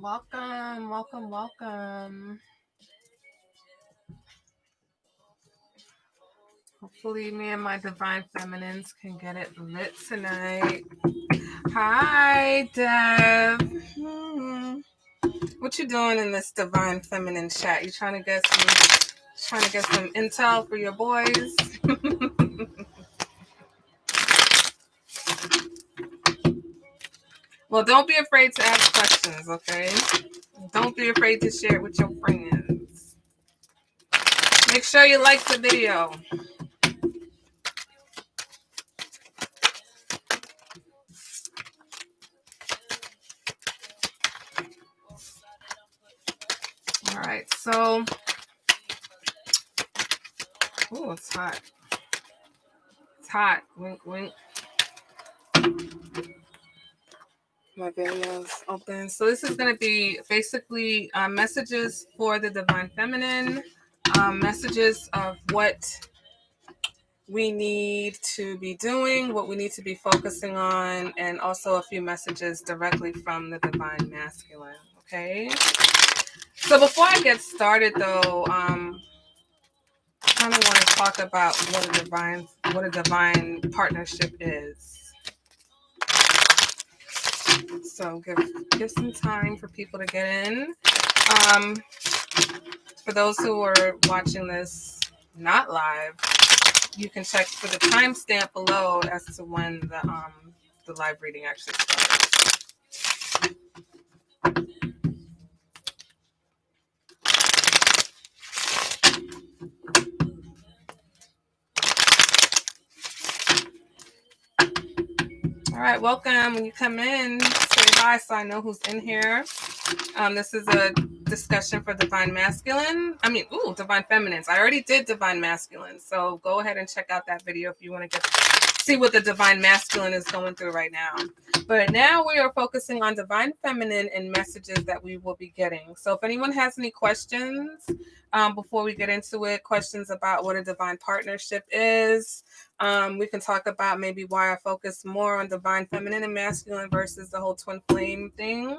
Welcome, welcome, welcome. Hopefully me and my divine feminines can get it lit tonight. Hi, Dev. What you doing in this divine feminine chat? You trying to get some intel for your boys? Well, don't be afraid to ask questions, okay? Don't be afraid to share it with your friends. Make sure you like the video. All right, so, oh, it's hot. It's hot. Wink, wink. My video's open. So this is going to be basically messages for the divine feminine, messages of what we need to be doing, what we need to be focusing on, and also a few messages directly from the divine masculine. Okay. So before I get started, though, I kind of want to talk about what a divine partnership is. So give some time for people to get in. For those who are watching this not live, you can check for the timestamp below as to when the live reading actually starts. All right, welcome. When you come in, say hi so I know who's in here. This is a discussion for divine masculine. Divine feminines. I already did divine masculine, so go ahead and check out that video if you want to see what the divine masculine is going through right now. But now we are focusing on divine feminine and messages that we will be getting. So if anyone has any questions before we get into it, questions about what a divine partnership is, we can talk about maybe why I focus more on divine feminine and masculine versus the whole twin flame thing.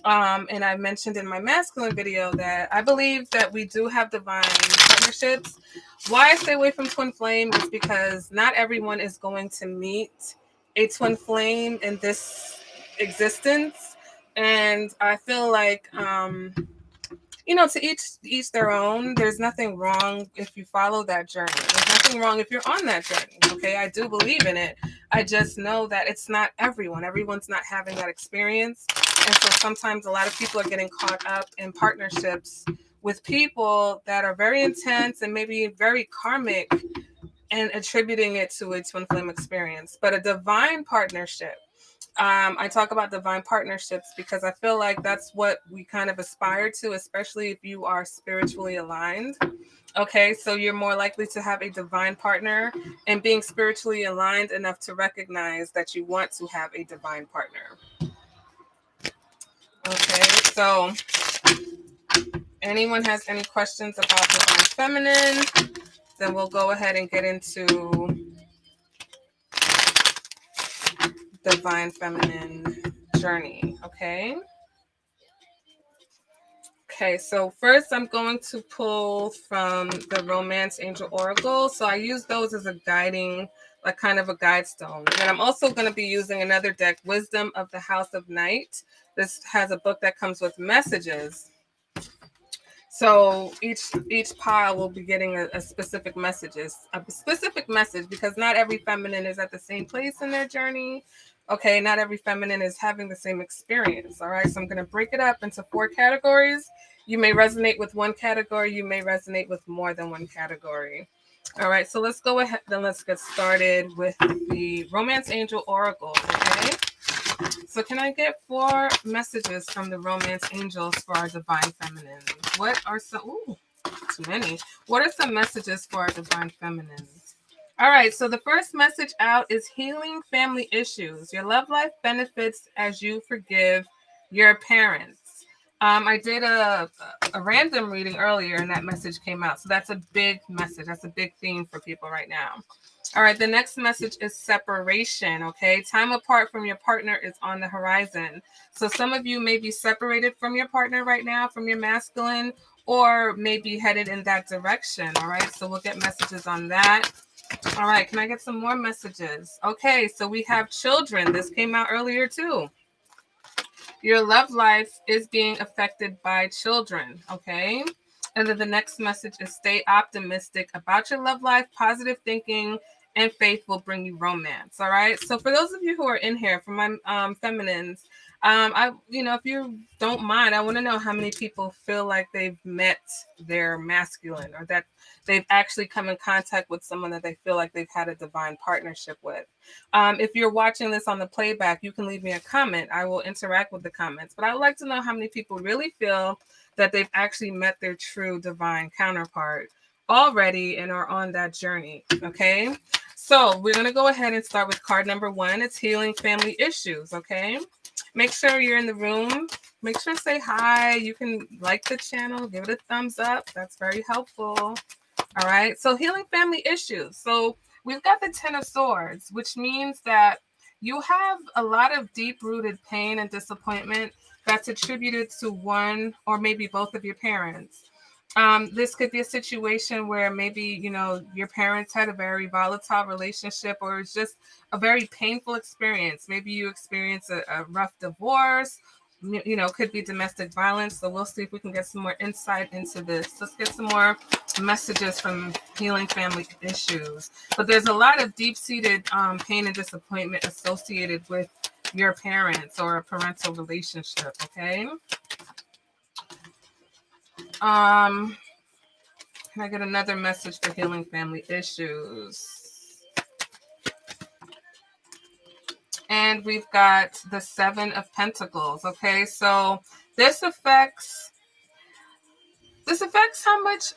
And I mentioned in my masculine video that I believe that we do have divine partnerships. Why I stay away from twin flame is because not everyone is going to meet a twin flame in this existence. And I feel like, to each their own. There's nothing wrong if you follow that journey. There's nothing wrong if you're on that journey. Okay, I do believe in it. I just know that it's not everyone. Everyone's not having that experience. And so sometimes a lot of people are getting caught up in partnerships with people that are very intense and maybe very karmic and attributing it to a twin flame experience. But a divine partnership, I talk about divine partnerships because I feel like that's what we kind of aspire to, especially if you are spiritually aligned. Okay, so you're more likely to have a divine partner and being spiritually aligned enough to recognize that you want to have a divine partner. Okay, so anyone has any questions about divine feminine, then we'll go ahead and get into divine feminine journey. Okay, so first I'm going to pull from the Romance Angel Oracle. So I use those as a guiding, like kind of a guide stone. And I'm also going to be using another deck, Wisdom of the House of Night. This has a book that comes with messages. So each pile will be getting a specific message because not every feminine is at the same place in their journey. Okay, not every feminine is having the same experience. All right, so I'm going to break it up into 4 categories. You may resonate with one category. You may resonate with more than one category. All right, so let's go ahead. Then let's get started with the Romance Angel Oracle. Okay, so can I get 4 messages from the Romance Angels for our divine feminine? What are some? Ooh, too many. What are some messages for our divine feminines? All right, so the first message out is healing family issues. Your love life benefits as you forgive your parents. I did a random reading earlier and that message came out. So that's a big message. That's a big theme for people right now. All right, the next message is separation, okay? Time apart from your partner is on the horizon. So some of you may be separated from your partner right now, from your masculine, or maybe headed in that direction, all right? So we'll get messages on that. All right, can I get some more messages? Okay, so we have children. This came out earlier too. Your love life is being affected by children, okay? And then the next message is stay optimistic about your love life. Positive thinking and faith will bring you romance, all right? So for those of you who are in here, for my feminines, if you don't mind, I want to know how many people feel like they've met their masculine, or that they've actually come in contact with someone that they feel like they've had a divine partnership with. If you're watching this on the playback, you can leave me a comment. I will interact with the comments. But I would like to know how many people really feel that they've actually met their true divine counterpart already and are on that journey. Okay. So we're going to go ahead and start with card number 1. It's healing family issues. Okay. Make sure you're in the room. Make sure to say hi. You can like the channel, give it a thumbs up. That's very helpful. All right. So healing family issues. So we've got the 10 of Swords, which means that you have a lot of deep-rooted pain and disappointment that's attributed to one or maybe both of your parents. This could be a situation where maybe, your parents had a very volatile relationship, or it's just a very painful experience. Maybe you experience a rough divorce, could be domestic violence. So we'll see if we can get some more insight into this. Let's get some more messages from healing family issues. But there's a lot of deep-seated pain and disappointment associated with your parents or a parental relationship, okay? Can I get another message for healing family issues? And we've got the 7 of Pentacles, okay? So this affects how much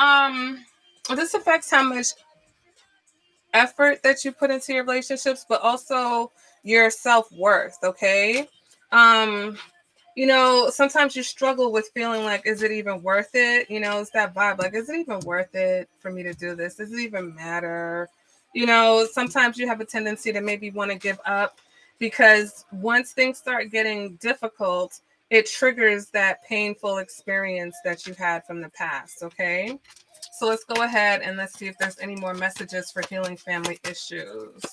effort that you put into your relationships, but also your self-worth, okay? Sometimes you struggle with feeling like, is it even worth it? It's that vibe, like, is it even worth it for me to do this? Does it even matter? Sometimes you have a tendency to maybe want to give up, because once things start getting difficult, it triggers that painful experience that you had from the past, okay? So let's go ahead and let's see if there's any more messages for healing family issues.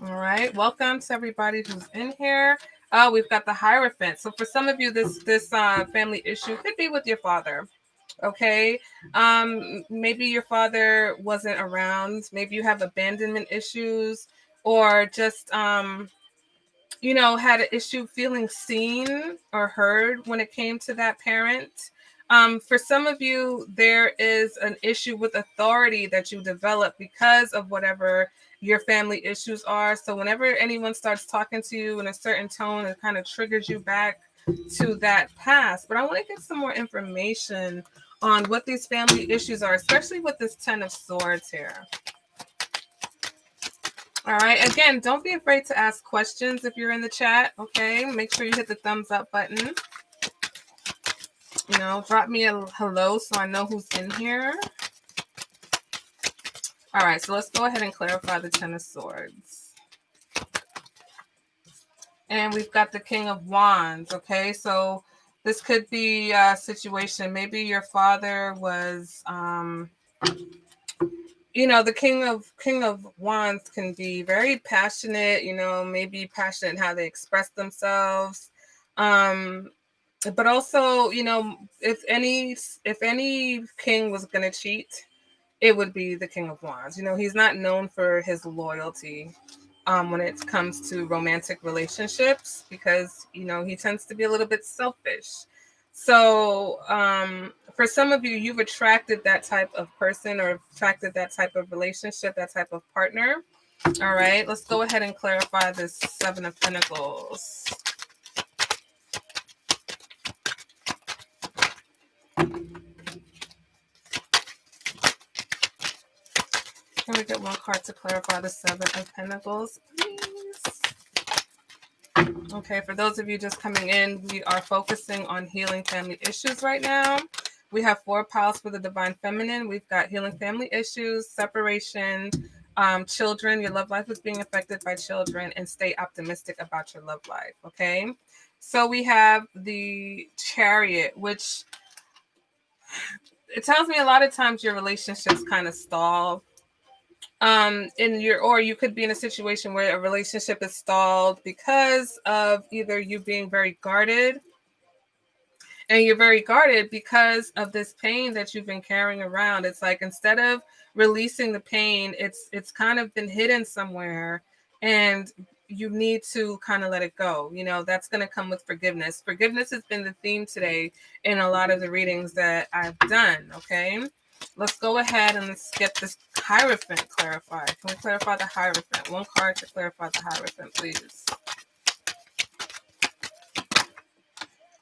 All right, welcome to everybody who's in here. We've got the Hierophant. So for some of you, this family issue could be with your father. Okay, maybe your father wasn't around. Maybe you have abandonment issues, or just had an issue feeling seen or heard when it came to that parent. For some of you, there is an issue with authority that you develop because of whatever your family issues are. So whenever anyone starts talking to you in a certain tone, it kind of triggers you back to that past. But I want to get some more information on what these family issues are, especially with this 10 of Swords here. All right. Again, don't be afraid to ask questions if you're in the chat. Okay. Make sure you hit the thumbs up button. Drop me a hello so I know who's in here. All right. So let's go ahead and clarify the 10 of Swords. And we've got the King of Wands. Okay. So this could be a situation. Maybe your father was, the King of Wands can be very passionate, maybe passionate in how they express themselves. But also, if any king was going to cheat, it would be the King of Wands. He's not known for his loyalty when it comes to romantic relationships, because, he tends to be a little bit selfish. So for some of you, you've attracted that type of person, or attracted that type of relationship, that type of partner. All right, let's go ahead and clarify this 7 of Pentacles. Can we get one card to clarify the Seven of Pentacles, please? Okay, for those of you just coming in, we are focusing on healing family issues right now. We have 4 piles for the Divine Feminine. We've got healing family issues, separation, children. Your love life is being affected by children, and stay optimistic about your love life, okay? So we have the Chariot, which it tells me a lot of times your relationships kind of stall. Or you could be in a situation where a relationship is stalled because of either you being very guarded, and you're very guarded because of this pain that you've been carrying around. It's like instead of releasing the pain, it's kind of been hidden somewhere, and you need to kind of let it go. You know, that's going to come with forgiveness. Forgiveness has been the theme today in a lot of the readings that I've done, okay? Let's go ahead and let's get this Hierophant clarified. Can we clarify the Hierophant? One card to clarify the Hierophant, please.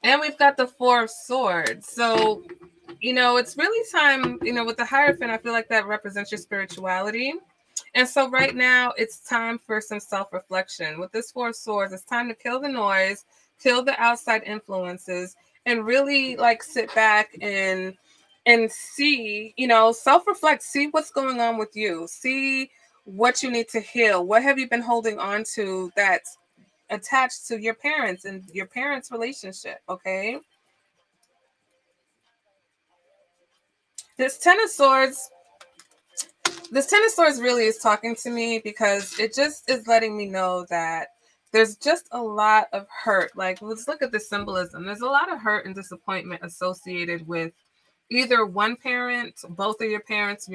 And we've got the Four of Swords. So, you know, it's really time, you know, with the Hierophant, I feel like that represents your spirituality. And so right now, it's time for some self-reflection. With this Four of Swords, it's time to kill the noise, kill the outside influences, and really like sit back and see, you know, self-reflect, see what's going on with you, see what you need to heal. What have you been holding on to that's attached to your parents and your parents' relationship, okay? This Ten of Swords really is talking to me because it just is letting me know that there's just a lot of hurt. Like, let's look at the symbolism. There's a lot of hurt and disappointment associated with either one parent, both of your parents'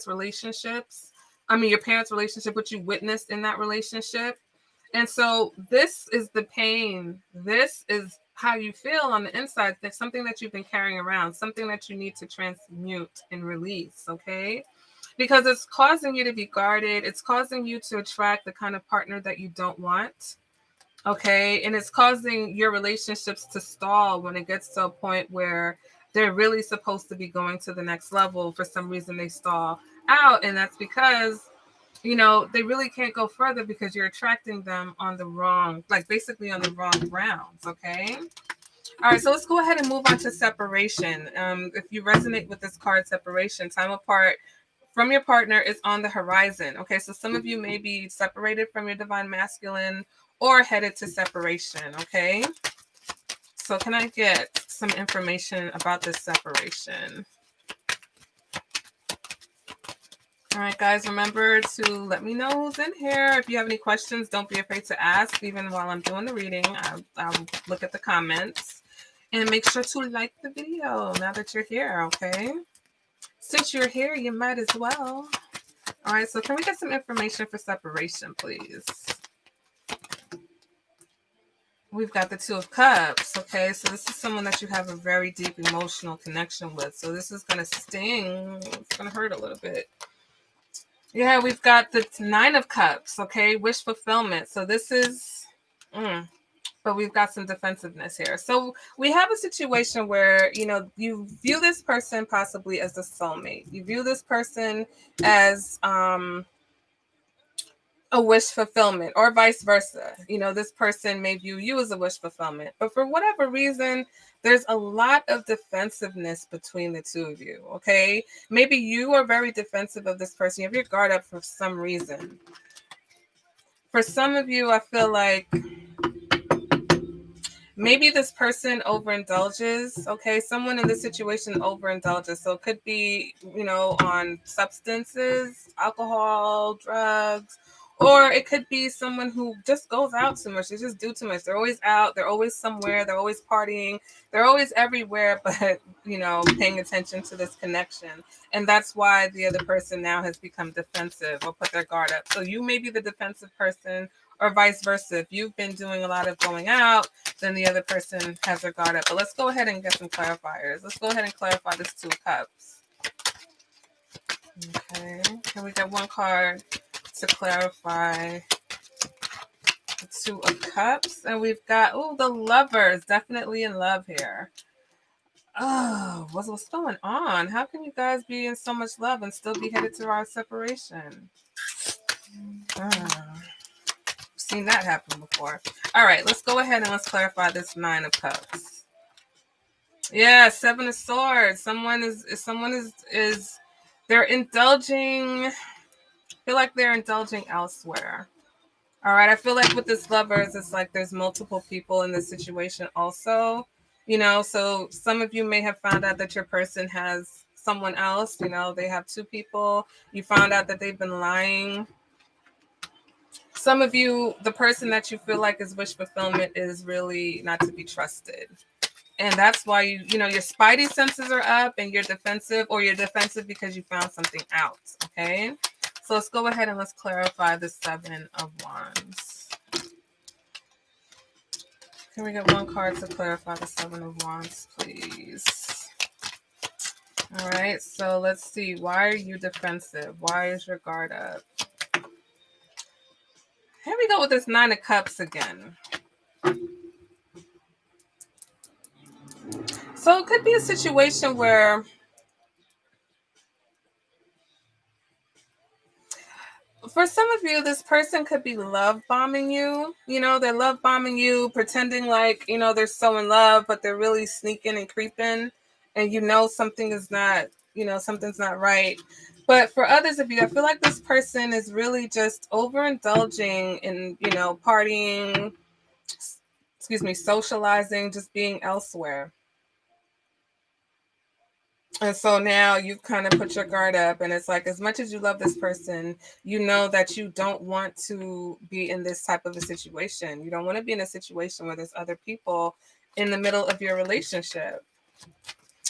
relationships. I mean, your parents' relationship, what you witnessed in that relationship. And so this is the pain. This is how you feel on the inside. That's something that you've been carrying around, something that you need to transmute and release, okay? Because it's causing you to be guarded. It's causing you to attract the kind of partner that you don't want, okay? And it's causing your relationships to stall when it gets to a point where they're really supposed to be going to the next level. For some reason, they stall out. And that's because, you know, they really can't go further because you're attracting them on the wrong, like basically on the wrong grounds, okay? All right, so let's go ahead and move on to separation. If you resonate with this card, separation, time apart from your partner is on the horizon, okay? So some of you may be separated from your divine masculine or headed to separation, okay? So can I get some information about this separation? All right, guys, remember to let me know who's in here. If you have any questions, don't be afraid to ask. Even while I'm doing the reading, I'll look at the comments. And make sure to like the video now that you're here, okay? Since you're here, you might as well. All right, so can we get some information for separation, please? We've got the Two of Cups, okay? So this is someone that you have a very deep emotional connection with. So this is going to sting. It's going to hurt a little bit. Yeah, we've got the Nine of Cups, okay? Wish fulfillment. So this is... but we've got some defensiveness here. So we have a situation where, you know, you view this person possibly as a soulmate. You view this person as a wish fulfillment, or vice versa. You know, this person may view you as a wish fulfillment, but for whatever reason, there's a lot of defensiveness between the two of you, okay? Maybe you are very defensive of this person. You have your guard up for some reason. For some of you, I feel like maybe this person overindulges, okay? Someone in this situation overindulges. So it could be, you know, on substances, alcohol, drugs, or it could be someone who just goes out too much. They just do too much. They're always out. They're always somewhere. They're always partying. They're always everywhere, but, you know, paying attention to this connection. And that's why the other person now has become defensive or put their guard up. So you may be the defensive person, or vice versa. If you've been doing a lot of going out, then the other person has their guard up. But let's go ahead and get some clarifiers. Let's go ahead and clarify this Two of Cups. Okay. Can we get one card to clarify the Two of Cups? And we've got, the Lovers. Definitely in love here. Oh, what's going on? How can you guys be in so much love and still be headed to our separation? Seen that happen before. All right, let's go ahead and let's clarify this Nine of Cups. Yeah, Seven of Swords. Someone is they're indulging. I feel like they're indulging elsewhere. All right, I feel like with this lovers, it's like there's multiple people in this situation also. So some of you may have found out that your person has someone else. They have two people. You found out that they've been lying. Some of you, the person that you feel like is wish fulfillment is really not to be trusted. And that's why your spidey senses are up and you're defensive, or you're defensive because you found something out. Okay. So let's go ahead and let's clarify the Seven of Wands. Can we get one card to clarify the Seven of Wands, please? All right. So let's see. Why are you defensive? Why is your guard up? Here we go with this Nine of Cups again. So it could be a situation where for some of you, this person could be love bombing you. They're love bombing you, pretending like, they're so in love, but they're really sneaking and creeping. And something is not, something's not right. But for others of you, I feel like this person is really just overindulging in, partying, socializing, just being elsewhere. And so now you've kind of put your guard up, and it's like, as much as you love this person, you know that you don't want to be in this type of a situation. You don't want to be in a situation where there's other people in the middle of your relationship.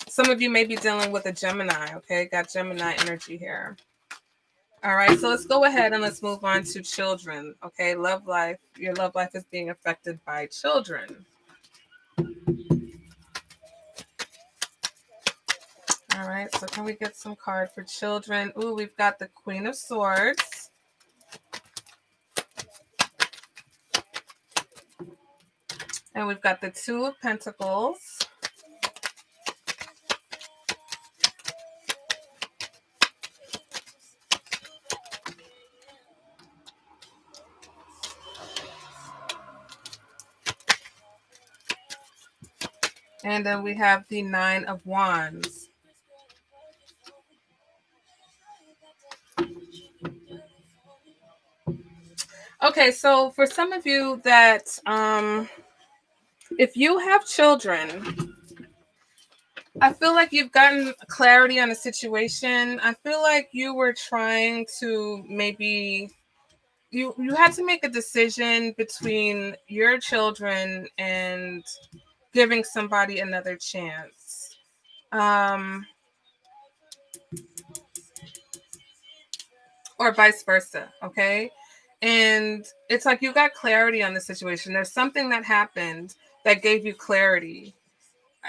Some of you may be dealing with a Gemini, okay? Got Gemini energy here. All right, so let's go ahead and let's move on to children, okay? Love life. Your love life is being affected by children. All right, so can we get some card for children? Ooh, we've got the Queen of Swords. And we've got the Two of Pentacles. And then we have the Nine of Wands. Okay, so for some of you that, if you have children, I feel like you've gotten clarity on a situation. I feel like you were trying to maybe, you had to make a decision between your children and giving somebody another chance. Or vice versa, okay? And it's like you got clarity on the situation. There's something that happened that gave you clarity.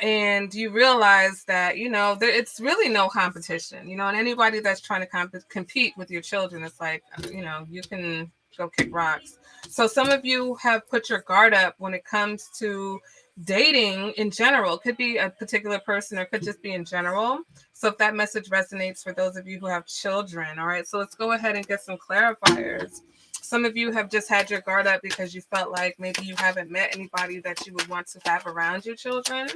And you realize that, it's really no competition, and anybody that's trying to compete with your children, it's like, you can go kick rocks. So some of you have put your guard up when it comes to dating in general. It could be a particular person or it could just be in general. So if that message resonates for those of you who have children, all right, so let's go ahead and get some clarifiers. Some of you have just had your guard up because you felt like maybe you haven't met anybody that you would want to have around your children.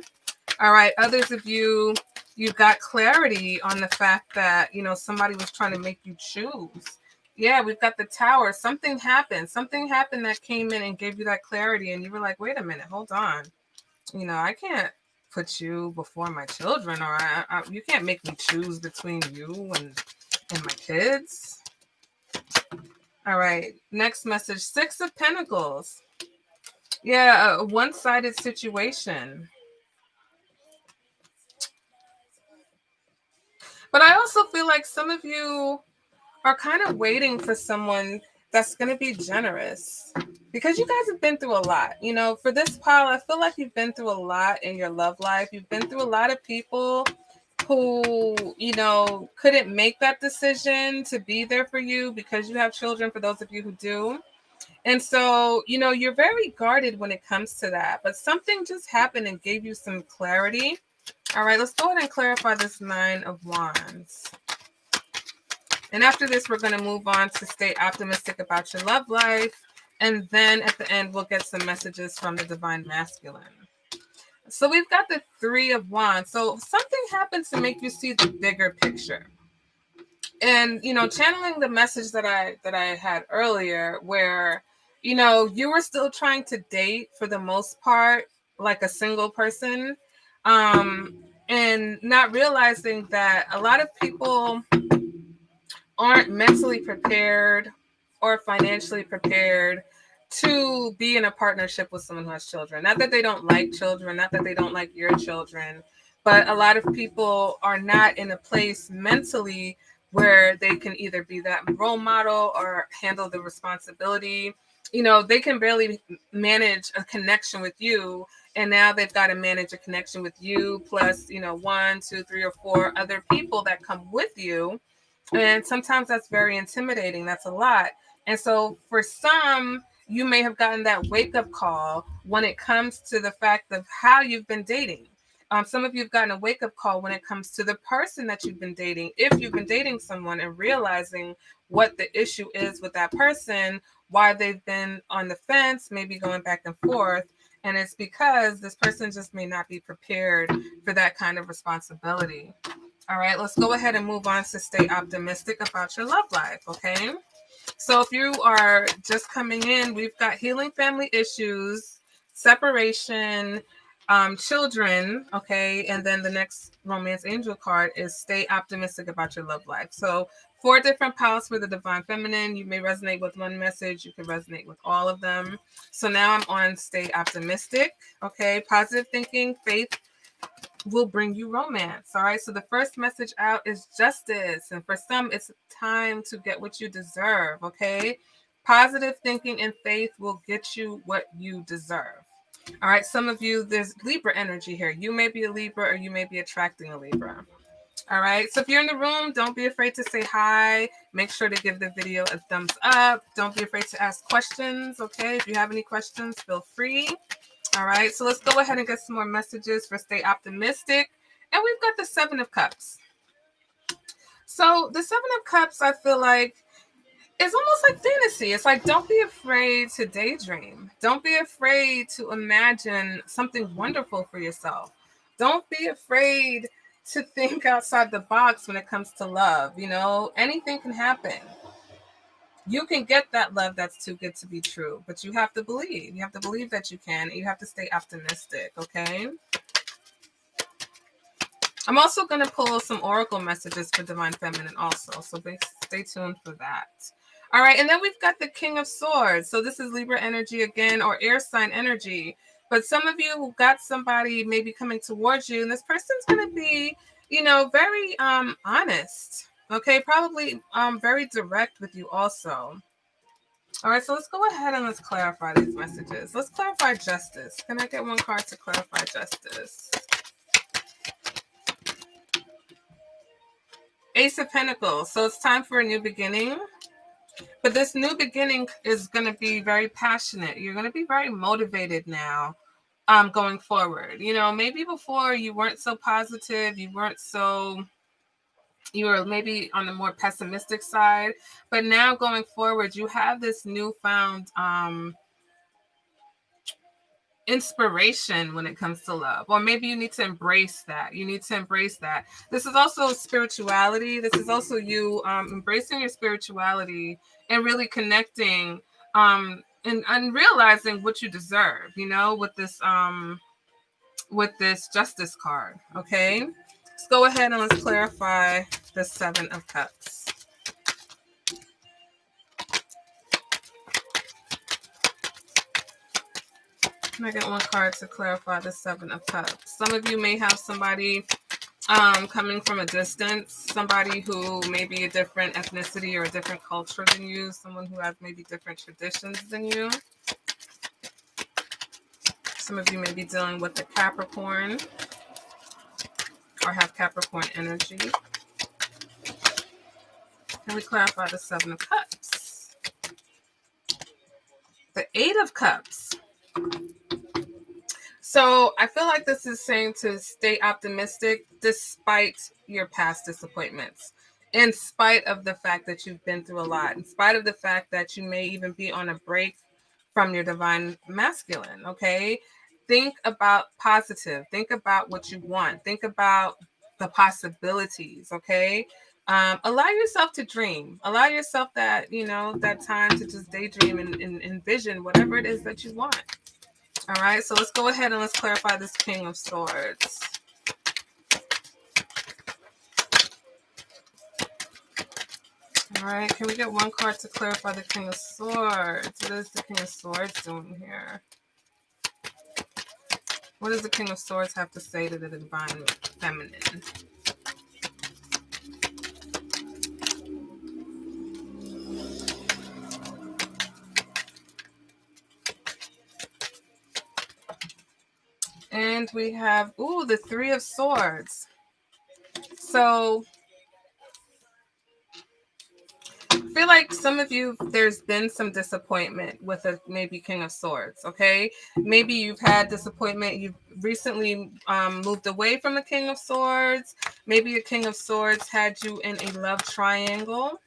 All right, others of you, you got clarity on the fact that, somebody was trying to make you choose. Yeah, we've got the Tower. Something happened. Something happened that came in and gave you that clarity. And you were like, wait a minute, hold on. I can't put you before my children, or you can't make me choose between you and my kids. All right, next message, Six of Pentacles. Yeah, a one-sided situation. But I also feel like some of you are kind of waiting for someone that's going to be generous, because you guys have been through a lot. For this pile, I feel like you've been through a lot in your love life. You've been through a lot of people who, couldn't make that decision to be there for you because you have children, for those of you who do. And so, you're very guarded when it comes to that. But something just happened and gave you some clarity All right, let's go ahead and clarify this Nine of Wands. And after this, we're going to move on to stay optimistic about your love life. And then at the end, we'll get some messages from the Divine Masculine. So we've got the Three of Wands. So something happens to make you see the bigger picture. And, you know, channeling the message that I had earlier, where, you know, you were still trying to date for the most part, like a single person, and not realizing that a lot of people aren't mentally prepared or financially prepared to be in a partnership with someone who has children. Not that they don't like children, not that they don't like your children, but a lot of people are not in a place mentally where they can either be that role model or handle the responsibility. You know, they can barely manage a connection with you, and now they've got to manage a connection with you plus, you know, 1, 2, 3, or 4 other people that come with you. And sometimes that's very intimidating. That's a lot. And so for some, you may have gotten that wake-up call when it comes to the fact of how you've been dating. Some of you have gotten a wake-up call when it comes to the person that you've been dating. If you've been dating someone and realizing what the issue is with that person, why they've been on the fence, maybe going back and forth. And it's because this person just may not be prepared for that kind of responsibility. All right, let's go ahead and move on to stay optimistic about your love life, okay? So if you are just coming in, we've got healing family issues, separation, children, okay? And then the next romance angel card is stay optimistic about your love life. So 4 different piles for the divine feminine. You may resonate with one message. You can resonate with all of them. So now I'm on stay optimistic, okay? Positive thinking, faith, will bring you romance. All right. So the first message out is justice. And for some, it's time to get what you deserve. Okay. Positive thinking and faith will get you what you deserve. All right. Some of you, there's Libra energy here. You may be a Libra or you may be attracting a Libra. All right. So if you're in the room, don't be afraid to say hi. Make sure to give the video a thumbs up. Don't be afraid to ask questions. Okay. If you have any questions, feel free. All right, so let's go ahead and get some more messages for stay optimistic. And we've got the 7 of Cups. So the 7 of Cups, I feel like, is almost like fantasy. It's like, don't be afraid to daydream. Don't be afraid to imagine something wonderful for yourself. Don't be afraid to think outside the box when it comes to love. You know, anything can happen. You can get that love that's too good to be true, but you have to believe. You have to believe that you can. You have to stay optimistic, okay? I'm also going to pull some oracle messages for Divine Feminine also, so stay tuned for that. All right, and then we've got the King of Swords. So this is Libra energy again, or air sign energy. But some of you got somebody maybe coming towards you, and this person's going to be, you know, very honest. Okay, probably very direct with you also. All right, so let's go ahead and let's clarify these messages. Let's clarify justice. Can I get one card to clarify justice? Ace of Pentacles. So it's time for a new beginning. But this new beginning is going to be very passionate. You're going to be very motivated now going forward. You know, maybe before you weren't so positive. You were maybe on the more pessimistic side. But now going forward, you have this newfound inspiration when it comes to love, or maybe you need to embrace that. This is also spirituality. This is also you embracing your spirituality and really connecting and realizing what you deserve, you know, with this justice card. Okay, let's go ahead and let's clarify the 7 of Cups. Can I get one card to clarify the 7 of Cups? Some of you may have somebody coming from a distance, somebody who may be a different ethnicity or a different culture than you, someone who has maybe different traditions than you. Some of you may be dealing with the Capricorn or have Capricorn energy. Can we clarify the 7 of Cups? The 8 of Cups. So I feel like this is saying to stay optimistic despite your past disappointments, in spite of the fact that you've been through a lot, in spite of the fact that you may even be on a break from your divine masculine. Okay. Think about positive. Think about what you want. Think about the possibilities. Okay. Allow yourself to dream. Allow yourself that, that time to just daydream and envision whatever it is that you want. All right, so let's go ahead and let's clarify this King of Swords. All right, can we get one card to clarify the King of Swords? What is the King of Swords doing here? What does the King of Swords have to say to the Divine Feminine? And we have, the Three of Swords. So I feel like some of you, there's been some disappointment with a maybe King of Swords, okay? Maybe you've had disappointment. You've recently moved away from a King of Swords. Maybe a King of Swords had you in a love triangle.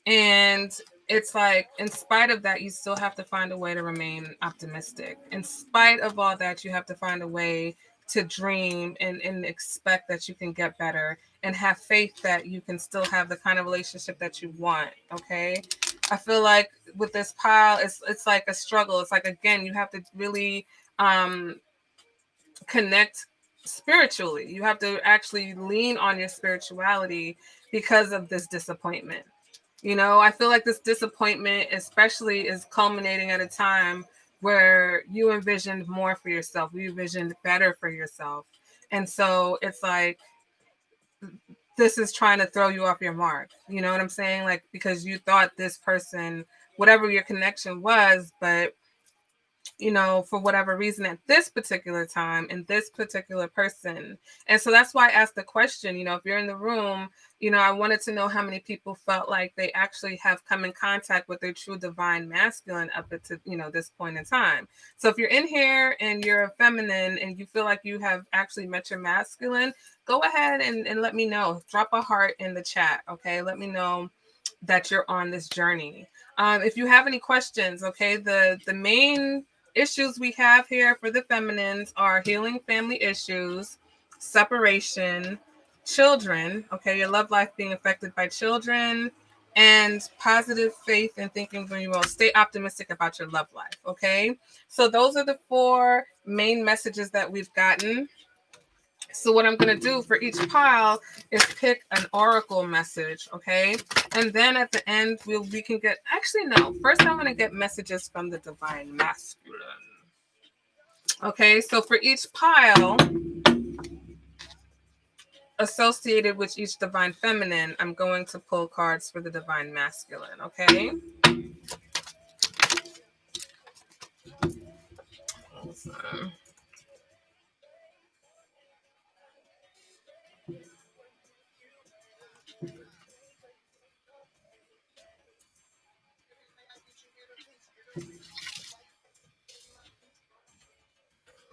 And it's like, in spite of that, you still have to find a way to remain optimistic. In spite of all that, you have to find a way to dream and expect that you can get better and have faith that you can still have the kind of relationship that you want. Okay. I feel like with this pile, it's like a struggle. It's like, again, you have to really connect spiritually. You have to actually lean on your spirituality because of this disappointment. I feel like this disappointment especially is culminating at a time where you envisioned more for yourself. You envisioned better for yourself. And so it's like, this is trying to throw you off your mark. You know what I'm saying? Like, because you thought this person, whatever your connection was, but for whatever reason at this particular time and this particular person. And so that's why I asked the question, if you're in the room, I wanted to know how many people felt like they actually have come in contact with their true divine masculine up to, this point in time. So if you're in here and you're a feminine and you feel like you have actually met your masculine, go ahead and let me know. Drop a heart in the chat. Okay. Let me know that you're on this journey. If you have any questions, okay, the main issues we have here for the feminines are healing family issues, separation, children, okay, your love life being affected by children, and positive faith and thinking when you will stay optimistic about your love life, okay? So those are the 4 main messages that we've gotten. So what I'm going to do for each pile is pick an oracle message, okay? And then at the end, we can get, actually, no. First, I'm going to get messages from the divine masculine. Okay, so for each pile associated with each divine feminine, I'm going to pull cards for the divine masculine, okay? Awesome.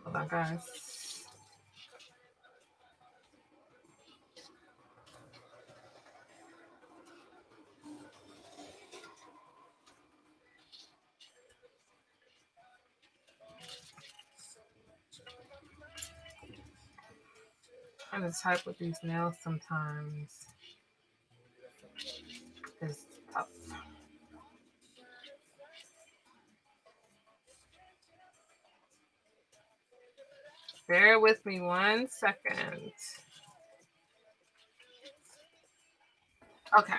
Hold on, guys. I'm trying to type with these nails sometimes. It's tough. Bear with me 1 second. Okay.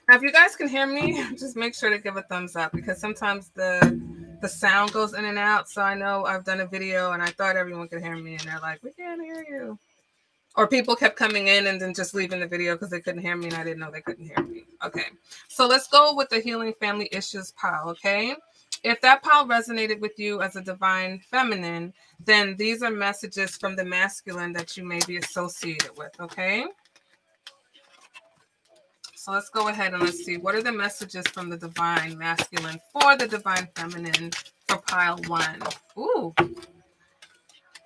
Now, if you guys can hear me, just make sure to give a thumbs up because sometimes the sound goes in and out. So I know I've done a video and I thought everyone could hear me and they're like, we can't hear you. Or people kept coming in and then just leaving the video because they couldn't hear me and I didn't know they couldn't hear me. Okay. So let's go with the healing family issues pile, okay? If that pile resonated with you as a divine feminine, then these are messages from the masculine that you may be associated with, okay? So let's go ahead and let's see. What are the messages from the divine masculine for the divine feminine for pile 1. Ooh.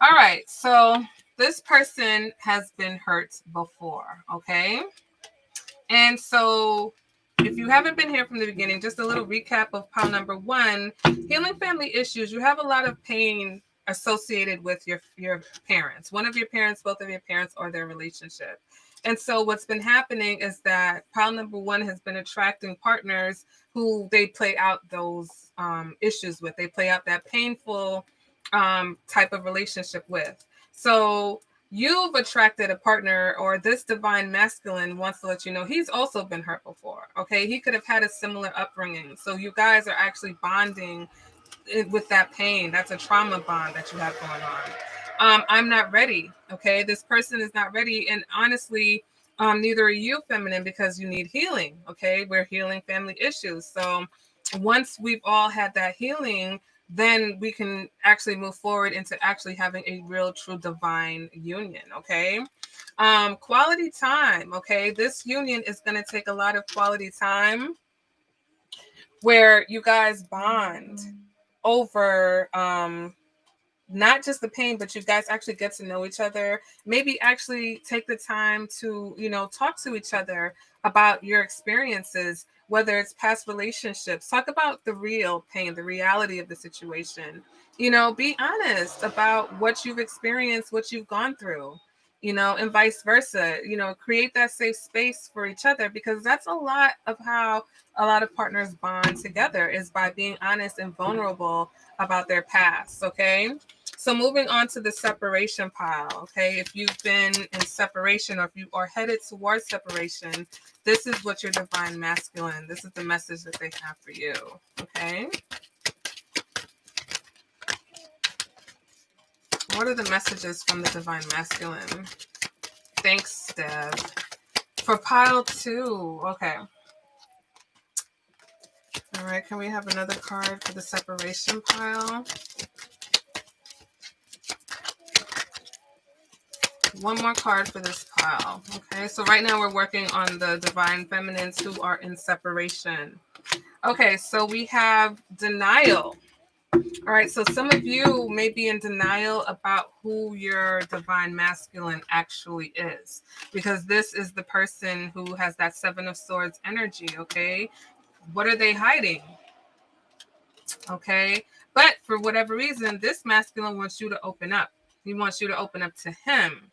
All right. So this person has been hurt before. Okay. And so if you haven't been here from the beginning, just a little recap of pile number 1, healing family issues. You have a lot of pain associated with your parents, one of your parents, both of your parents, or their relationship. And so what's been happening is that pile number 1 has been attracting partners who they play out those issues with. They play out that painful type of relationship with. So you've attracted a partner, or this divine masculine wants to let you know he's also been hurt before. Okay. He could have had a similar upbringing. So you guys are actually bonding with that pain. That's a trauma bond that you have going on. I'm not ready. Okay. This person is not ready. And honestly, neither are you, feminine, because you need healing. Okay. We're healing family issues. So once we've all had that healing, then we can actually move forward into actually having a real, true divine union. Okay. Quality time. Okay. This union is going to take a lot of quality time where you guys bond over not just the pain, but you guys actually get to know each other. Maybe actually take the time to, talk to each other about your experiences, whether it's past relationships. Talk about the real pain, the reality of the situation. Be honest about what you've experienced, what you've gone through, and vice versa. Create that safe space for each other, because that's a lot of how a lot of partners bond together, is by being honest and vulnerable about their past. Okay. So moving on to the separation pile. Okay. If you've been in separation, or if you are headed towards separation, this is what your divine masculine, this is the message that they have for you. Okay. What are the messages from the divine masculine? Thanks, Deb. For pile 2. Okay. All right. Can we have another card for the separation pile? One more card for this pile. Okay, so right now we're working on the divine feminines who are in separation. Okay, so we have denial. All right, so some of you may be in denial about who your divine masculine actually is, because this is the person who has that 7 of Swords energy. Okay, what are they hiding? Okay, but for whatever reason, this masculine wants you to open up. He wants you to open up to him.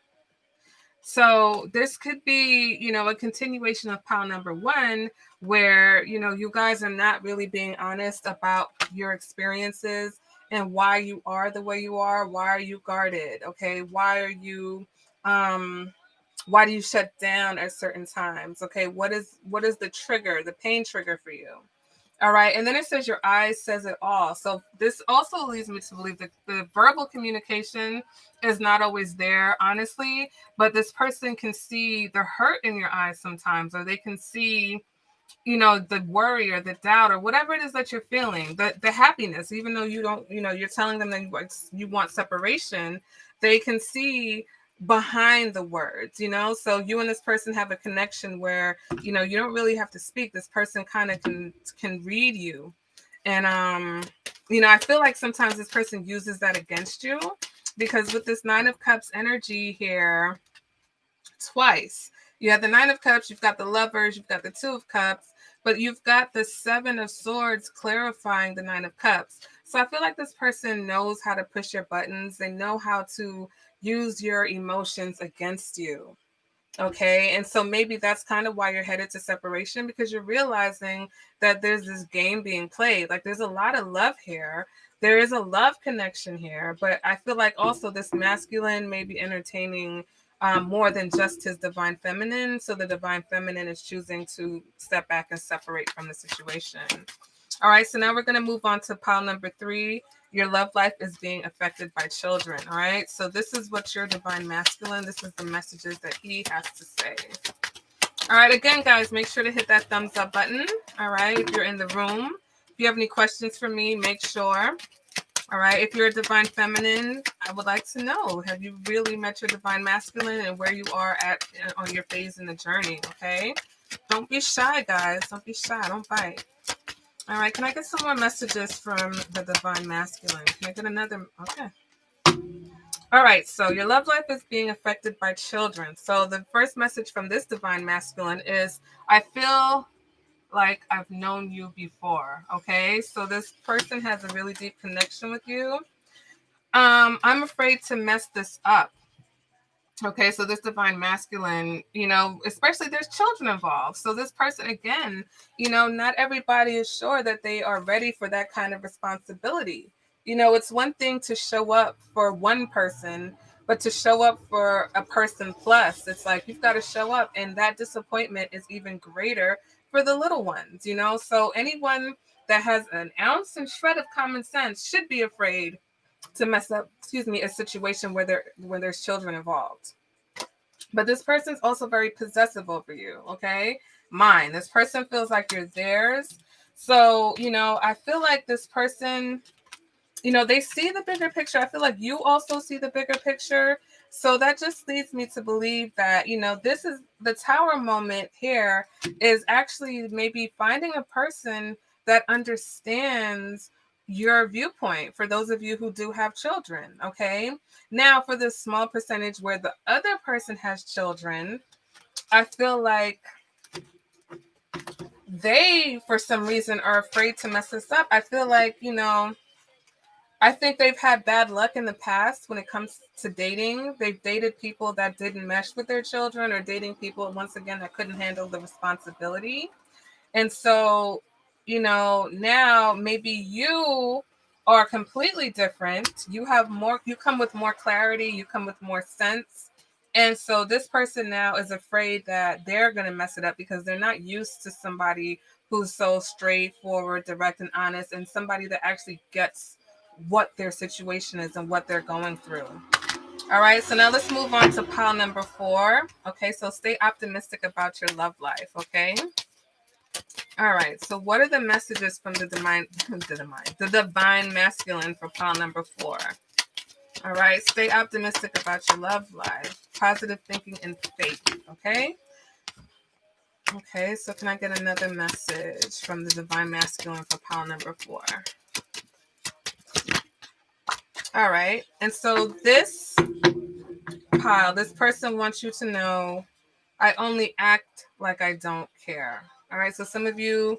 So this could be, a continuation of pile number 1, where, you guys are not really being honest about your experiences and why you are the way you are. Why are you guarded? Okay. Why are you, why do you shut down at certain times? Okay. What is the trigger, the pain trigger for you? All right. And then it says your eyes says it all. So this also leads me to believe that the verbal communication is not always there, honestly, but this person can see the hurt in your eyes sometimes, or they can see, the worry or the doubt or whatever it is that you're feeling, the happiness, even though you don't, you're telling them that you want separation, they can see behind the words, so you and this person have a connection where, you don't really have to speak. This person kind of can read you. And, I feel like sometimes this person uses that against you, because with this 9 of Cups energy here, twice, you have the 9 of Cups, you've got the Lovers, you've got the 2 of Cups, but you've got the 7 of Swords clarifying the 9 of Cups. So I feel like this person knows how to push your buttons. They know how to use your emotions against you. Okay. And so maybe that's kind of why you're headed to separation, because you're realizing that there's this game being played. Like, there's a lot of love here. There is a love connection here, but I feel like also this masculine may be entertaining more than just his divine feminine. So the divine feminine is choosing to step back and separate from the situation. All right. So now we're going to move on to pile number 3. Your love life is being affected by children. All right. So this is what your divine masculine, this is the messages that he has to say. All right. Again, guys, make sure to hit that thumbs up button. All right. If you're in the room, if you have any questions for me, make sure. All right. If you're a divine feminine, I would like to know, have you really met your divine masculine and where you are at on your phase in the journey? Okay. Don't be shy, guys. Don't be shy. Don't bite. All right, can I get some more messages from the Divine Masculine? Can I get another? Okay. All right, so your love life is being affected by children. So the first message from this Divine Masculine is, I feel like I've known you before. Okay, so this person has a really deep connection with you. I'm afraid to mess this up. Okay, so this Divine Masculine, especially there's children involved. So this person, again, not everybody is sure that they are ready for that kind of responsibility. It's one thing to show up for one person, but to show up for a person plus, it's like you've got to show up, and that disappointment is even greater for the little ones. So anyone that has an ounce and shred of common sense should be afraid to mess up, a situation where there's children involved. But this person's also very possessive over you, okay? Mine. This person feels like you're theirs. So, I feel like this person, they see the bigger picture. I feel like you also see the bigger picture. So that just leads me to believe that, this is the tower moment here is actually maybe finding a person that understands your viewpoint for those of you who do have children. Okay. Now, for this small percentage where the other person has children, I feel like they, for some reason, are afraid to mess this up. I feel like, I think they've had bad luck in the past when it comes to dating. They've dated people that didn't mesh with their children, or dating people, once again, that couldn't handle the responsibility. And so, now maybe you are completely different. You come with more clarity, you come with more sense. And so this person now is afraid that they're going to mess it up because they're not used to somebody who's so straightforward, direct, and honest, and somebody that actually gets what their situation is and what they're going through. All right, so now let's move on to pile number 4. Okay, so stay optimistic about your love life, okay? All right, so what are the messages from the Divine Masculine for pile number 4? All right, stay optimistic about your love life, positive thinking and faith, okay? Okay, so can I get another message from the Divine Masculine for pile number 4? All right, and so this pile, this person wants you to know, I only act like I don't care. All right, so some of you've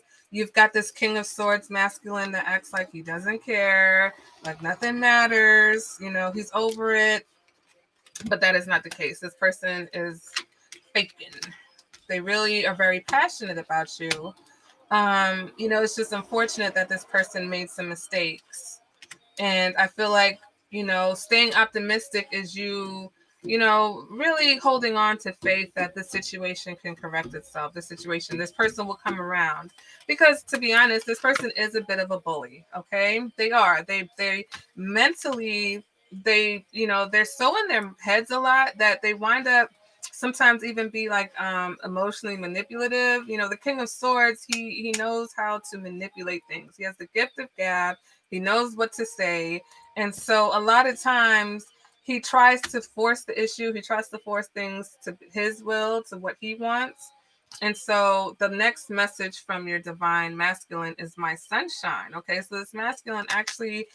got this King of Swords masculine that acts like he doesn't care, like nothing matters, he's over it. But that is not the case. This person is faking. They really are very passionate about you. It's just unfortunate that this person made some mistakes. And I feel like, staying optimistic is really holding on to faith that the situation can correct itself. This person will come around. Because to be honest, this person is a bit of a bully, okay? They are. They mentally, they're so in their heads a lot that they wind up sometimes even be like emotionally manipulative. The King of Swords, he knows how to manipulate things. He has the gift of gab. He knows what to say. And so a lot of times he tries to force the issue. He tries to force things to his will, to what he wants. And so the next message from your Divine Masculine is my sunshine. Okay, so this masculine actually,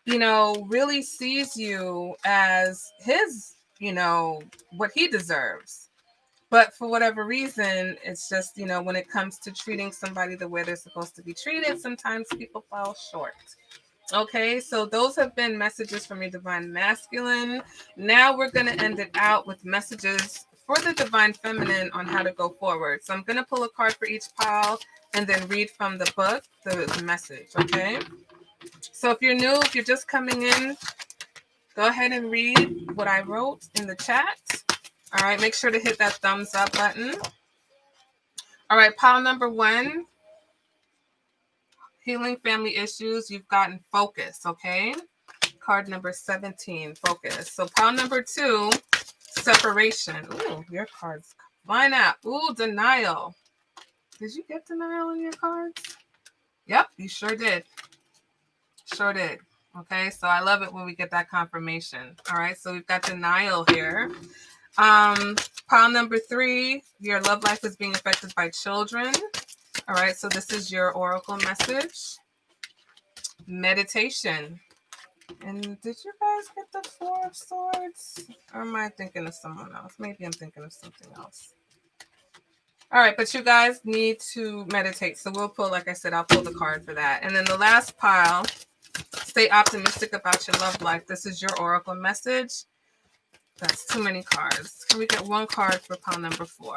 really sees you as his, what he deserves. But for whatever reason, it's just, when it comes to treating somebody the way they're supposed to be treated, sometimes people fall short. Okay, so those have been messages from your Divine Masculine. Now we're going to end it out with messages for the Divine Feminine on how to go forward. So I'm going to pull a card for each pile and then read from the book the message, okay? So if you're new, if you're just coming in, go ahead and read what I wrote in the chat. All right, make sure to hit that thumbs up button. All right, pile number 1. Healing family issues, you've gotten focus, okay? Card number 17, focus. So pile number 2, separation. Ooh, your cards line up. Ooh, denial. Did you get denial in your cards? Yep, you sure did. Sure did. Okay, so I love it when we get that confirmation. All right, so we've got denial here. Pile number 3, your love life is being affected by children. All right, so this is your oracle message. Meditation. And did you guys get the Four of Swords? Or am I thinking of someone else? Maybe I'm thinking of something else. All right, but you guys need to meditate. So we'll pull, like I said, I'll pull the card for that. And then the last pile, stay optimistic about your love life. This is your oracle message. That's too many cards. Can we get one card for pile number 4?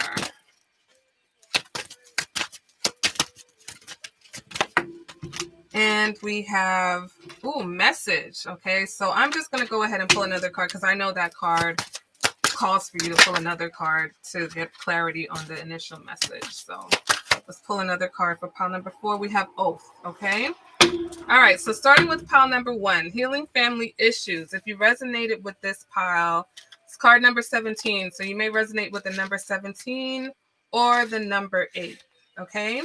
And we have, message. Okay, so I'm just going to go ahead and pull another card because I know that card calls for you to pull another card to get clarity on the initial message. So let's pull another card for pile number 4. We have Oath. Okay. All right. So starting with pile number 1, healing family issues. If you resonated with this pile, it's card number 17. So you may resonate with the number 17 or the number 8. Okay.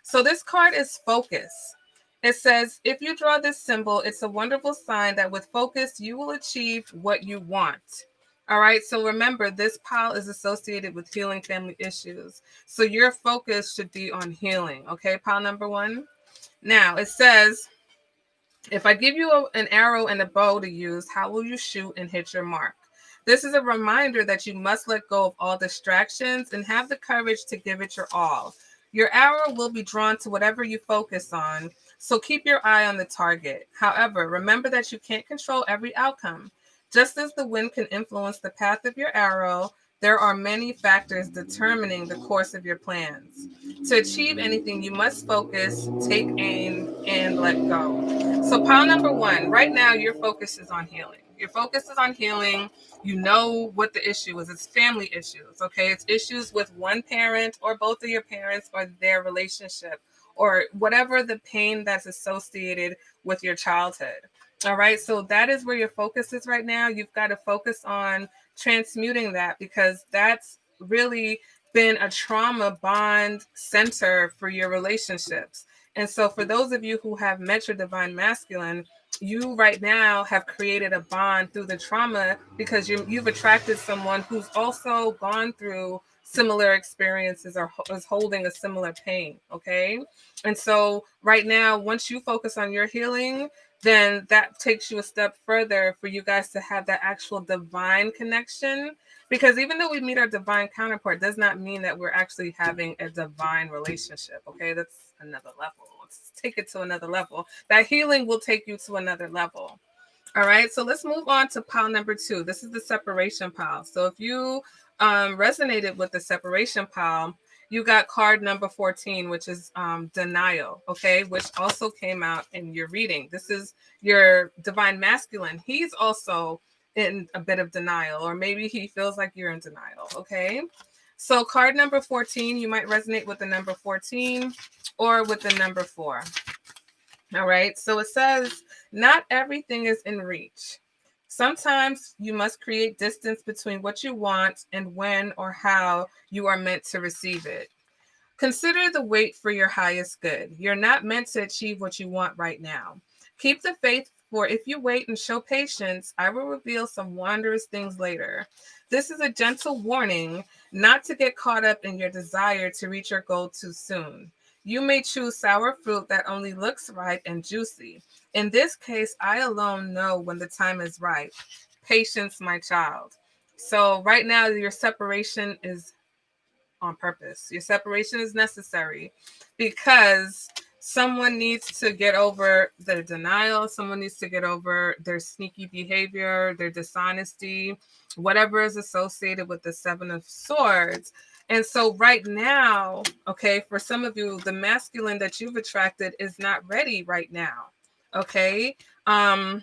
So this card is focus. It says, if you draw this symbol, it's a wonderful sign that with focus, you will achieve what you want. All right. So remember, this pile is associated with healing family issues. So your focus should be on healing. Okay. Pile number 1. Now it says, if I give you an arrow and a bow to use, how will you shoot and hit your mark? This is a reminder that you must let go of all distractions and have the courage to give it your all. Your arrow will be drawn to whatever you focus on, so keep your eye on the target. However, remember that you can't control every outcome. Just as the wind can influence the path of your arrow, there are many factors determining the course of your plans. To achieve anything, you must focus, take aim, and let go. So pile number 1, right now your focus is on healing. Your focus is on healing. You know what the issue is. It's family issues, okay? It's issues with one parent or both of your parents or their relationship or whatever the pain that's associated with your childhood. All right, so that is where your focus is right now. You've got to focus on transmuting that because that's really been a trauma bond center for your relationships. And so for those of you who have met your divine masculine, you right now have created a bond through the trauma because you've attracted someone who's also gone through similar experiences or is holding a similar pain. Okay. And so right now, once you focus on your healing, then that takes you a step further for you guys to have that actual divine connection. Because even though we meet our divine counterpart, does not mean that we're actually having a divine relationship. Okay, that's another level. Let's take it to another level. That healing will take you to another level. All right, so let's move on to pile number 2. This is the separation pile. So if you resonated with the separation pile, you got card number 14, which is denial, okay, which also came out in your reading. This is your divine masculine. He's also in a bit of denial, or maybe he feels like you're in denial, okay? So card number 14, you might resonate with the number 14 or with the number 4. All right, so it says, not everything is in reach. Sometimes you must create distance between what you want and when or how you are meant to receive it. Consider the wait for your highest good. You're not meant to achieve what you want right now. Keep the faith, for if you wait and show patience, I will reveal some wondrous things later. This is a gentle warning not to get caught up in your desire to reach your goal too soon. You may choose sour fruit that only looks ripe and juicy. In this case, I alone know when the time is right. Patience, my child. So right now, your separation is on purpose. Your separation is necessary because someone needs to get over their denial. Someone needs to get over their sneaky behavior, their dishonesty, whatever is associated with the 7 of Swords. And so right now, okay, for some of you, the masculine that you've attracted is not ready right now. Okay. Or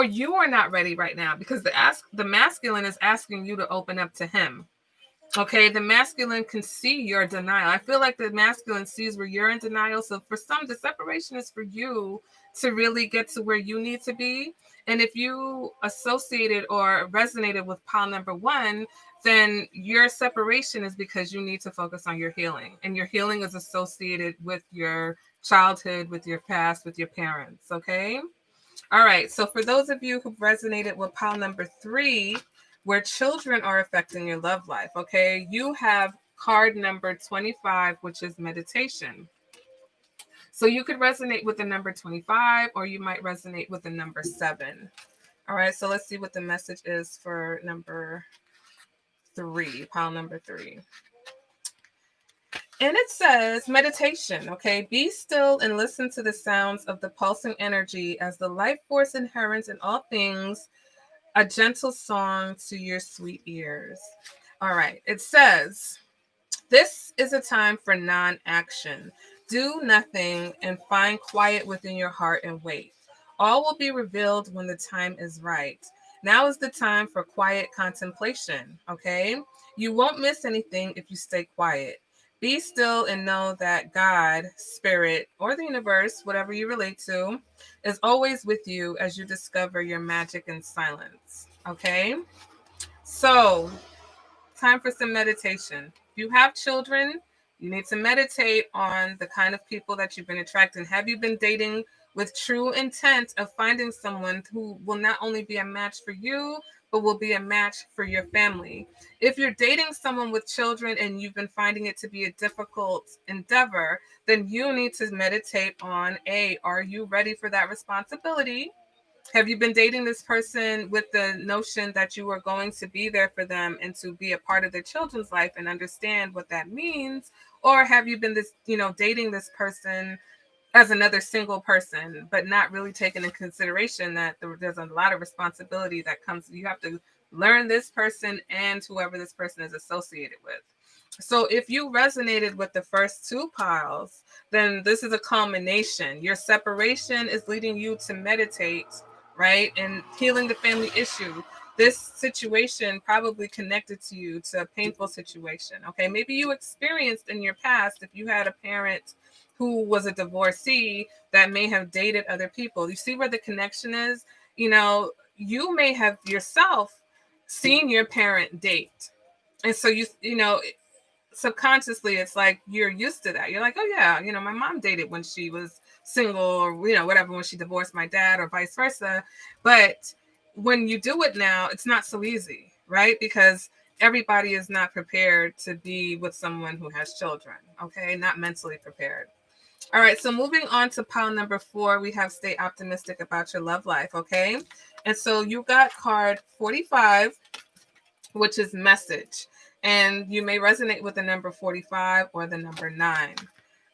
you are not ready right now because the masculine is asking you to open up to him. Okay, the masculine can see your denial. I feel like the masculine sees where you're in denial. So for some, the separation is for you to really get to where you need to be. And if you associated or resonated with pile number 1, then your separation is because you need to focus on your healing. And your healing is associated with your childhood, with your past, with your parents. Okay. All right. So for those of you who've resonated with pile number 3, where children are affecting your love life, okay? You have card number 25, which is meditation. So you could resonate with the number 25, or you might resonate with the number 7. All right, so let's see what the message is for number 3, pile number 3. And it says meditation, okay? Be still and listen to the sounds of the pulsing energy as the life force inherent in all things, a gentle song to your sweet ears. All right, it says, this is a time for non-action. Do nothing and find quiet within your heart and wait. All will be revealed when the time is right. Now is the time for quiet contemplation, okay? You won't miss anything if you stay quiet. Be still and know that God, Spirit, or the universe, whatever you relate to, is always with you as you discover your magic in silence, okay? So, time for some meditation. If you have children, you need to meditate on the kind of people that you've been attracting. Have you been dating with true intent of finding someone who will not only be a match for you, but will be a match for your family? If you're dating someone with children and you've been finding it to be a difficult endeavor, then you need to meditate on are you ready for that responsibility? Have you been dating this person with the notion that you are going to be there for them and to be a part of their children's life and understand what that means? Or have you been dating this person as another single person, but not really taking into consideration that there's a lot of responsibility that comes. You have to learn this person and whoever this person is associated with. So if you resonated with the first 2 piles, then this is a culmination. Your separation is leading you to meditate, right? And healing the family issue. This situation probably connected to you to a painful situation. Okay, maybe you experienced in your past, if you had a parent who was a divorcee that may have dated other people. You see where the connection is? You may have yourself seen your parent date. And so subconsciously it's like you're used to that. You're like, oh yeah, my mom dated when she was single, or whatever, when she divorced my dad, or vice versa. But when you do it now, it's not so easy, right? Because everybody is not prepared to be with someone who has children, okay? Not mentally prepared. All right, so moving on to pile number 4, we have stay optimistic about your love life, okay? And so you got card 45, which is message. And you may resonate with the number 45 or the number 9.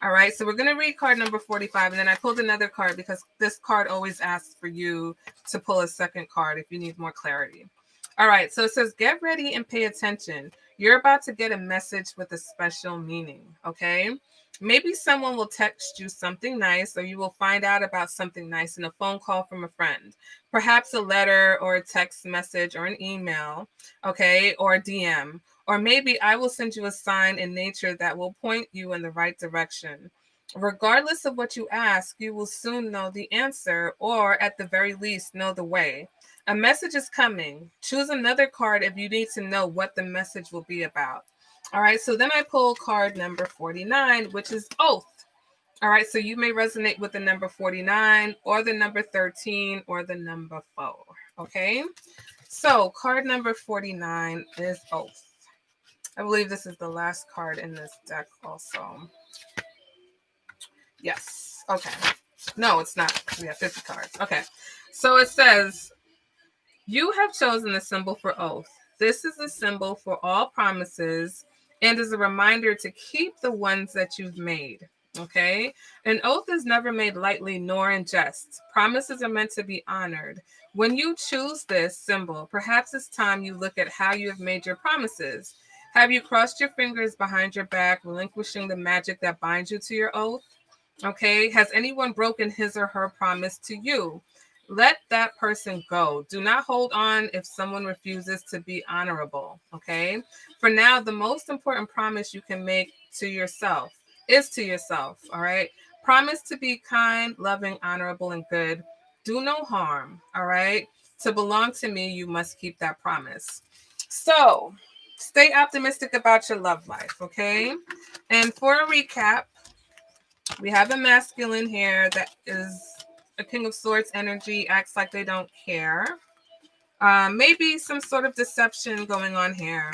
All right, so we're going to read card number 45, and then I pulled another card because this card always asks for you to pull a second card if you need more clarity. All right, so it says, get ready and pay attention. You're about to get a message with a special meaning, okay? Maybe someone will text you something nice, or you will find out about something nice in a phone call from a friend. Perhaps a letter or a text message or an email, okay, or a DM. Or maybe I will send you a sign in nature that will point you in the right direction. Regardless of what you ask, you will soon know the answer, or at the very least, know the way. A message is coming. Choose another card if you need to know what the message will be about. All right, so then I pull card number 49, which is oath. All right, so you may resonate with the number 49 or the number 13 or the number 4. Okay, so card number 49 is oath. I believe this is the last card in this deck also. Yes. Okay. No, it's not. We have 50 cards. Okay. So it says, you have chosen the symbol for oath. This is a symbol for all promises and is a reminder to keep the ones that you've made. Okay. An oath is never made lightly nor in jest. Promises are meant to be honored. When you choose this symbol, perhaps it's time you look at how you have made your promises. Have you crossed your fingers behind your back, relinquishing the magic that binds you to your oath? Okay. Has anyone broken his or her promise to you? Let that person go. Do not hold on if someone refuses to be honorable. Okay. For now, the most important promise you can make to yourself is to yourself. All right. Promise to be kind, loving, honorable, and good. Do no harm. All right. To belong to me, you must keep that promise. So, stay optimistic about your love life, okay? And for a recap, we have a masculine here that is a King of Swords energy, acts like they don't care. Maybe some sort of deception going on here.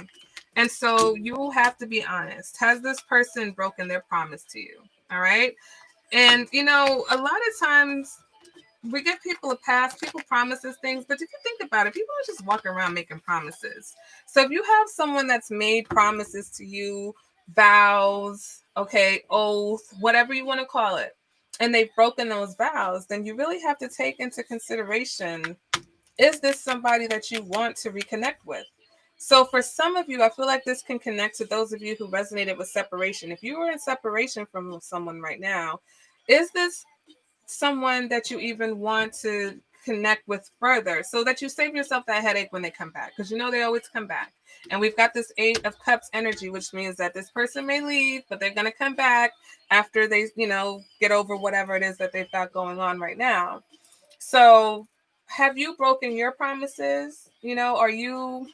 And so you have to be honest. Has this person broken their promise to you? All right. And, you know, a lot of times we give people a pass, people promises things, but if you think about it, people don't just walk around making promises. So if you have someone that's made promises to you, vows, okay, oath, whatever you want to call it, and they've broken those vows, then you really have to take into consideration, is this somebody that you want to reconnect with? So for some of you, I feel like this can connect to those of you who resonated with separation. If you are in separation from someone right now, is this someone that you even want to connect with further so that you save yourself that headache when they come back? Because you know they always come back. And we've got this 8 of Cups energy, which means that this person may leave, but they're going to come back after they, you know, get over whatever it is that they've got going on right now. So have you broken your promises? You know, are you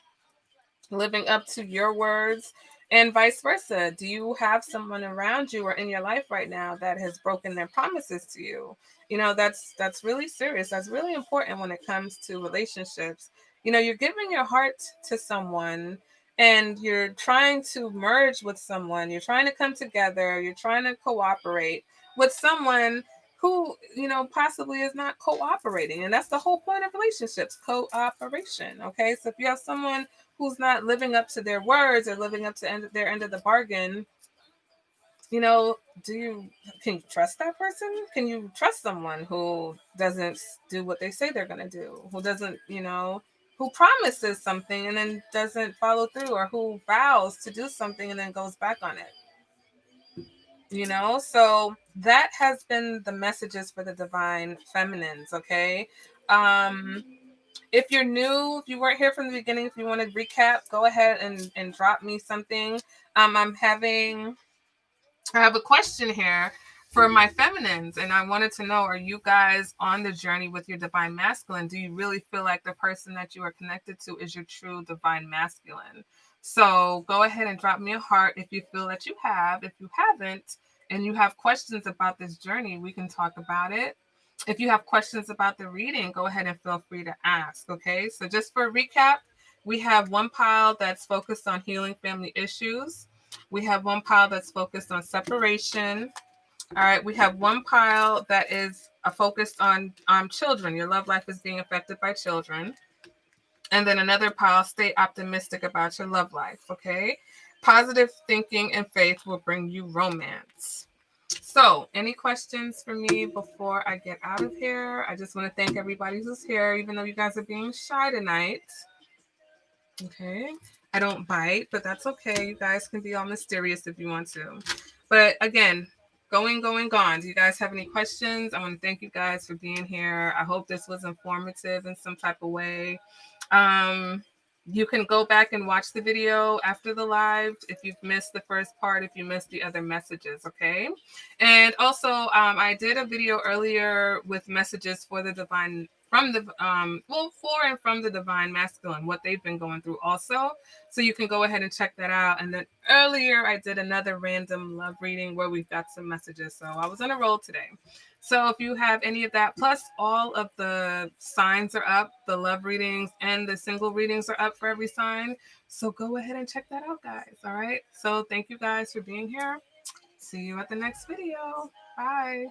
living up to your words, and vice versa? Do you have someone around you or in your life right now that has broken their promises to you? You know, that's really serious. That's really important when it comes to relationships. You know, you're giving your heart to someone and you're trying to merge with someone, you're trying to come together, you're trying to cooperate with someone who, you know, possibly is not cooperating. And that's the whole point of relationships, cooperation. Okay, so if you have someone who's not living up to their words or living up to their end of the bargain, you know, can you trust that person? Can you trust someone who doesn't do what they say they're going to do? Who doesn't, you know, who promises something and then doesn't follow through, or who vows to do something and then goes back on it? You know, so that has been the messages for the divine feminines. Okay. Um, if you're new, if you weren't here from the beginning, if you want to recap, go ahead and drop me something. I have a question here for my feminines, and I wanted to know, are you guys on the journey with your divine masculine? Do you really feel like the person that you are connected to is your true divine masculine? So go ahead and drop me a heart if you feel that you have. If you haven't, and you have questions about this journey, we can talk about it. If you have questions about the reading, go ahead and feel free to ask. Okay, so just for a recap, we have one pile that's focused on healing family issues. We have one pile that's focused on separation. All right, we have one pile that is focused on children. Your love life is being affected by children. And then another pile, stay optimistic about your love life. Okay, positive thinking and faith will bring you romance. So, any questions for me before I get out of here? I just want to thank everybody who's here, even though you guys are being shy tonight. Okay. I don't bite, but that's okay. You guys can be all mysterious if you want to. But again, gone. Do you guys have any questions? I want to thank you guys for being here. I hope this was informative in some type of way. You can go back and watch the video after the live if you've missed the first part, if you missed the other messages, okay? And also, I did a video earlier with messages for the divine, from the, for and from the divine masculine, what they've been going through also. So you can go ahead and check that out. And then earlier, I did another random love reading where we've got some messages. So I was on a roll today. So if you have any of that, plus all of the signs are up, the love readings and the single readings are up for every sign. So go ahead and check that out, guys. All right. So thank you guys for being here. See you at the next video. Bye.